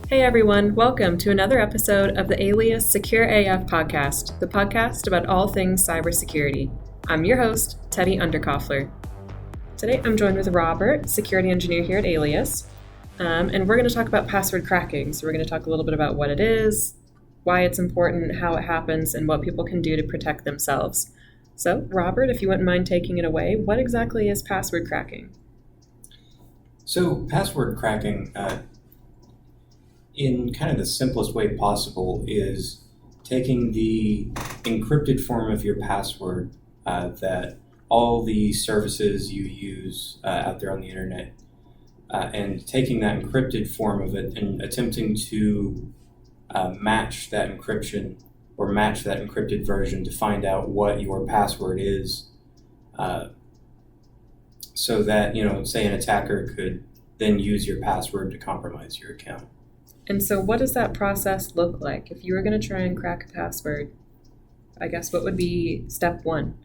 Hey everyone, welcome to another episode of the Alias Secure AF podcast, the podcast about all things cybersecurity. I'm your host, Teddy Underkoffler. Today I'm joined with Robert, security engineer here at Alias, and we're going to talk about password cracking. So we're going to talk a little bit about what it is, why it's important, how it happens, and what people can do to protect themselves. So Robert, if you wouldn't mind taking it away, what exactly is password cracking? So password cracking, in kind of the simplest way possible, is taking the encrypted form of your password that all the services you use out there on the internet, and taking that encrypted form of it and attempting to match that encryption or match that encrypted version to find out what your password is, so that, say an attacker could then use your password to compromise your account. And so what does that process look like? If you were going to try and crack a password, I guess what would be step one?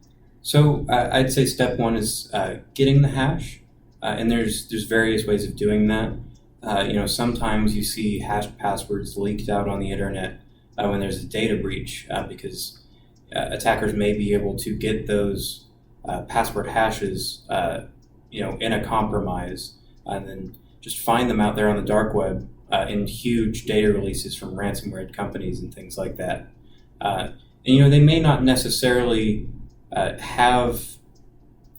So I'd say step one is getting the hash, and there's various ways of doing that. Sometimes you see hashed passwords leaked out on the internet when there's a data breach, because attackers may be able to get those password hashes, in a compromise, and then just find them out there on the dark web in huge data releases from ransomware companies and things like that. They may not necessarily have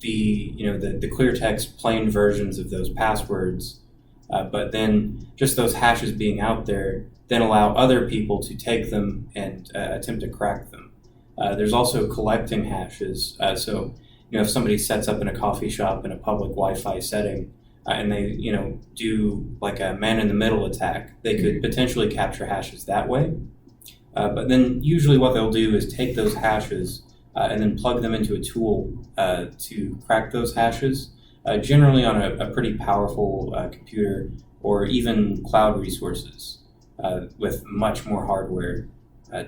the clear text plain versions of those passwords, but then just those hashes being out there then allow other people to take them and attempt to crack them. There's also collecting hashes. So if somebody sets up in a coffee shop in a public Wi-Fi setting, and they, do like a man-in-the-middle attack, they could potentially capture hashes that way. But then usually what they'll do is take those hashes and then plug them into a tool to crack those hashes, generally on a pretty powerful computer or even cloud resources with much more hardware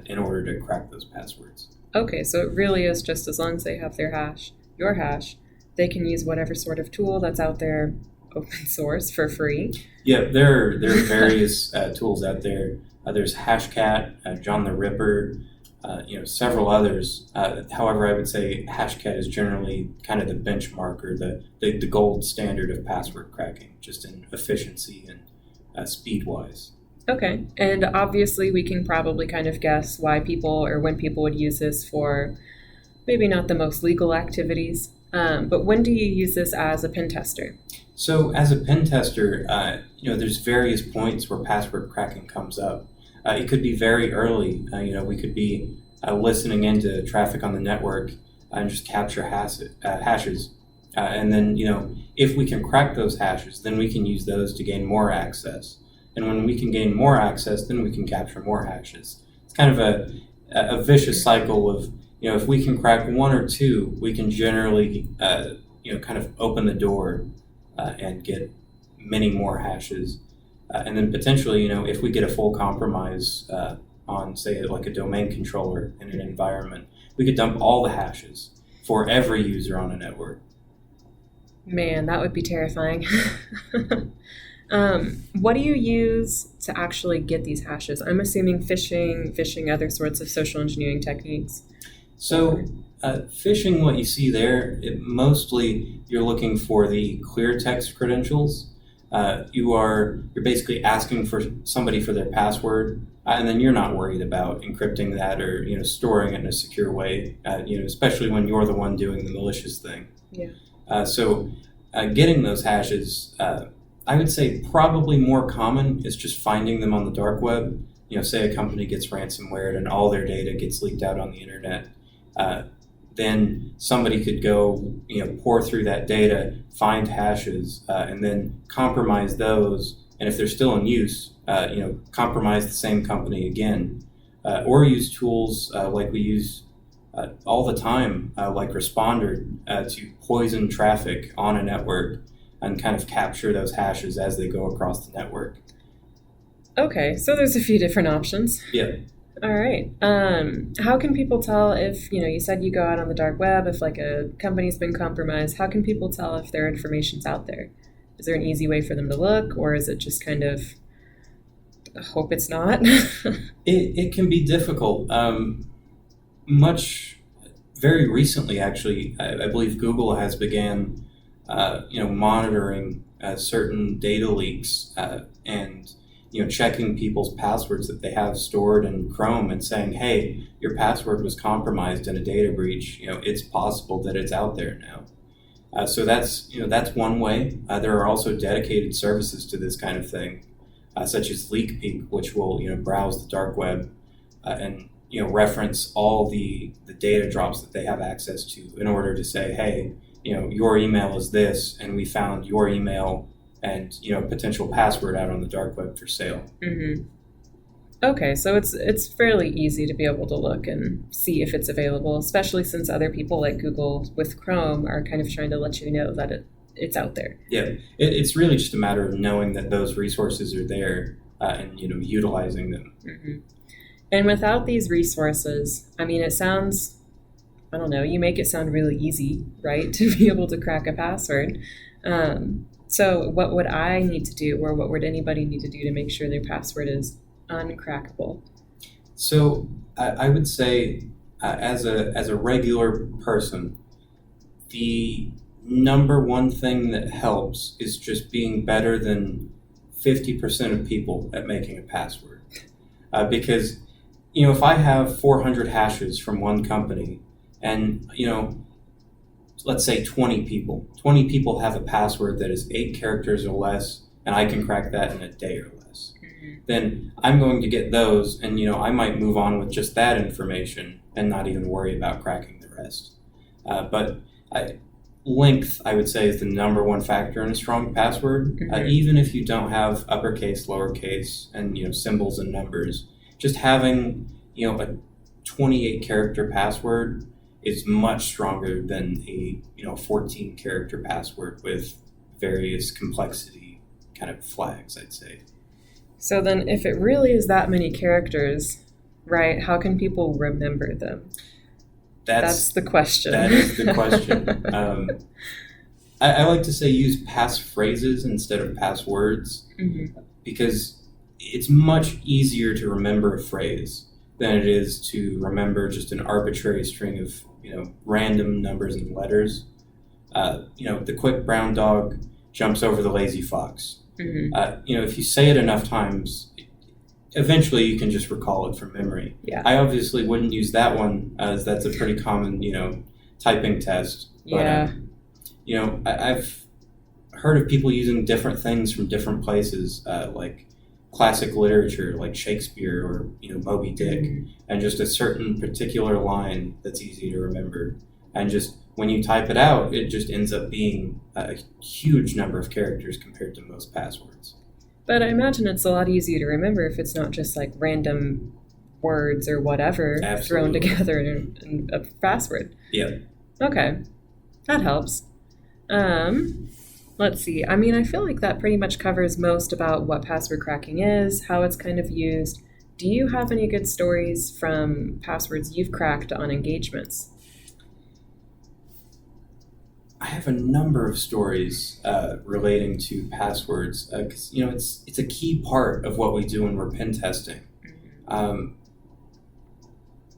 in order to crack those passwords. Okay, so it really is just as long as they have their hash, your hash, they can use whatever sort of tool that's out there open source for free. Yeah, there are various tools out there. There's Hashcat, John the Ripper, several others. However, I would say Hashcat is generally kind of the benchmark or the gold standard of password cracking, just in efficiency and speed-wise. Okay, and obviously we can probably kind of guess why people or when people would use this for maybe not the most legal activities, but when do you use this as a pen tester? So as a pen tester, there's various points where password cracking comes up. It could be very early. We could be listening into traffic on the network and just capture hashes. And then, if we can crack those hashes, then we can use those to gain more access. And when we can gain more access, then we can capture more hashes. It's kind of a vicious cycle of, if we can crack one or two, we can generally, kind of open the door and get many more hashes. And then potentially, if we get a full compromise on, say, like a domain controller in an environment, we could dump all the hashes for every user on a network. Man, that would be terrifying. What do you use to actually get these hashes? I'm assuming phishing, other sorts of social engineering techniques. So phishing, what you see there, mostly you're looking for the clear text credentials. You're basically asking for somebody for their password, and then you're not worried about encrypting that or storing it in a secure way. Especially when you're the one doing the malicious thing. Yeah. So getting those hashes, I would say probably more common is just finding them on the dark web. Say a company gets ransomware and all their data gets leaked out on the internet. Then somebody could go, pour through that data, find hashes, and then compromise those. And if they're still in use, compromise the same company again, or use tools like we use all the time, like Responder, to poison traffic on a network and kind of capture those hashes as they go across the network. Okay, so there's a few different options. Yeah. All right. How can people tell if, you said you go out on the dark web, if like a company's been compromised, how can people tell if their information's out there? Is there an easy way for them to look, or is it just kind of I hope it's not. It can be difficult. Very recently, actually, I believe Google has began, monitoring certain data leaks and checking people's passwords that they have stored in Chrome and saying, hey, your password was compromised in a data breach. It's possible that it's out there now. So that's one way. There are also dedicated services to this kind of thing, such as LeakPeek, which will browse the dark web and reference all the data drops that they have access to in order to say, hey, your email is this, and we found your email and potential password out on the dark web for sale. Mm-hmm. Okay, so it's fairly easy to be able to look and see if it's available, especially since other people like Google with Chrome are kind of trying to let you know that it's out there. Yeah, it's really just a matter of knowing that those resources are there and utilizing them. Mm-hmm. And without these resources, I mean, it sounds, I don't know, you make it sound really easy, right, to be able to crack a password. So what would I need to do, or what would anybody need to do to make sure their password is uncrackable? So I would say, as a regular person, the number one thing that helps is just being better than 50% of people at making a password. Because if I have 400 hashes from one company, and let's say 20 people have a password that is 8 characters or less, and I can crack that in a day or less, then I'm going to get those, and I might move on with just that information and not even worry about cracking the rest. But length, I would say, is the number one factor in a strong password. Even if you don't have uppercase, lowercase, and symbols and numbers, just having a 28 character password is much stronger than a 14 character password with various complexity kind of flags, I'd say. So then if it really is that many characters, right, how can people remember them? That's the question. That is the question. I like to say use passphrases instead of passwords, because it's much easier to remember a phrase than it is to remember just an arbitrary string of random numbers and letters. The quick brown dog jumps over the lazy fox. If you say it enough times, eventually you can just recall it from memory. Yeah. I obviously wouldn't use that one, as that's a pretty common typing test. But, Yeah. I've heard of people using different things from different places, like classic literature, like Shakespeare or Moby Dick, and just a certain particular line that's easy to remember. And just when you type it out, it just ends up being a huge number of characters compared to most passwords. But I imagine it's a lot easier to remember if it's not just like random words or whatever thrown together in a password. Yeah. Okay, that helps. Let's see. I mean, I feel like that pretty much covers most about what password cracking is, how it's kind of used. Do you have any good stories from passwords you've cracked on engagements? I have a number of stories relating to passwords because it's a key part of what we do when we're pen testing.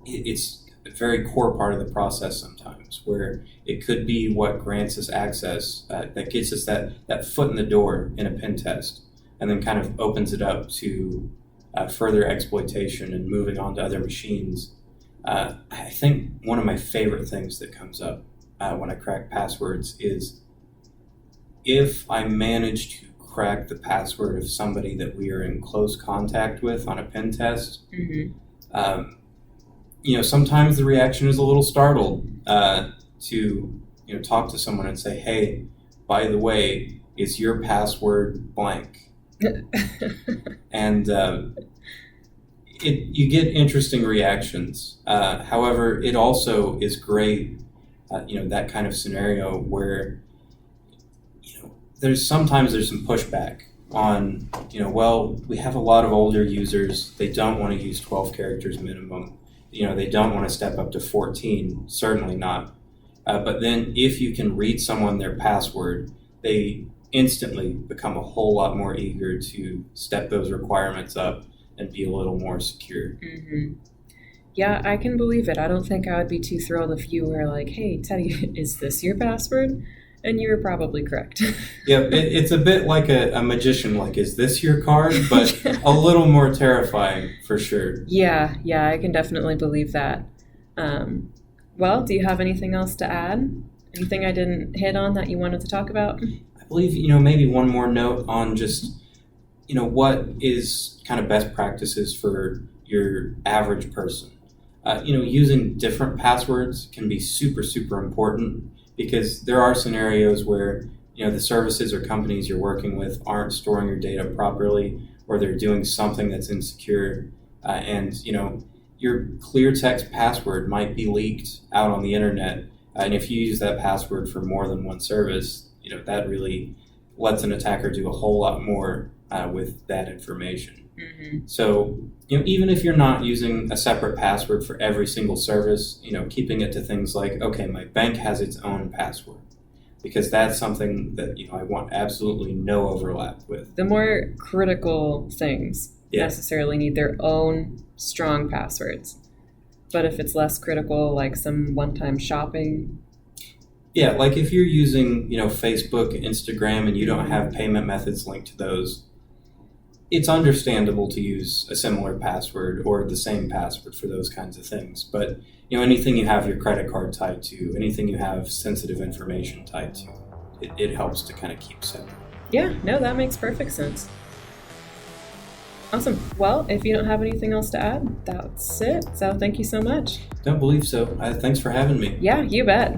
It's a very core part of the process sometimes, where it could be what grants us access that gets us that foot in the door in a pen test, and then kind of opens it up to further exploitation and moving on to other machines. I think one of my favorite things that comes up when I crack passwords is if I manage to crack the password of somebody that we are in close contact with on a pen test. Sometimes the reaction is a little startled to talk to someone and say, hey, by the way, is your password blank? And you get interesting reactions. However, it also is great, that kind of scenario where, there's some pushback on, we have a lot of older users. They don't want to use 12 characters minimum. They don't want to step up to 14, certainly not. But then if you can read someone their password, they instantly become a whole lot more eager to step those requirements up and be a little more secure. Mm-hmm. Yeah, I can believe it. I don't think I would be too thrilled if you were like, hey, Teddy, is this your password? And you were probably correct. Yeah, it's a bit like a magician, like, is this your card? But a little more terrifying for sure. Yeah, I can definitely believe that. Well, do you have anything else to add? Anything I didn't hit on that you wanted to talk about? I believe, maybe one more note on just, what is kind of best practices for your average person. Using different passwords can be super, super important because there are scenarios where, the services or companies you're working with aren't storing your data properly, or they're doing something that's insecure. And your clear text password might be leaked out on the internet. And if you use that password for more than one service, that really lets an attacker do a whole lot more with that information. Mm-hmm. So, even if you're not using a separate password for every single service, keeping it to things like, okay, my bank has its own password, because that's something that, I want absolutely no overlap with. The more critical things necessarily need their own strong passwords. But if it's less critical, like some one-time shopping. Yeah, like if you're using, Facebook, Instagram, and you don't have payment methods linked to those, it's understandable to use a similar password or the same password for those kinds of things. But, anything you have your credit card tied to, anything you have sensitive information tied to, it helps to kind of keep separate. Yeah, no, that makes perfect sense. Awesome. Well, if you don't have anything else to add, that's it. So thank you so much. Don't believe so. Thanks for having me. Yeah, you bet.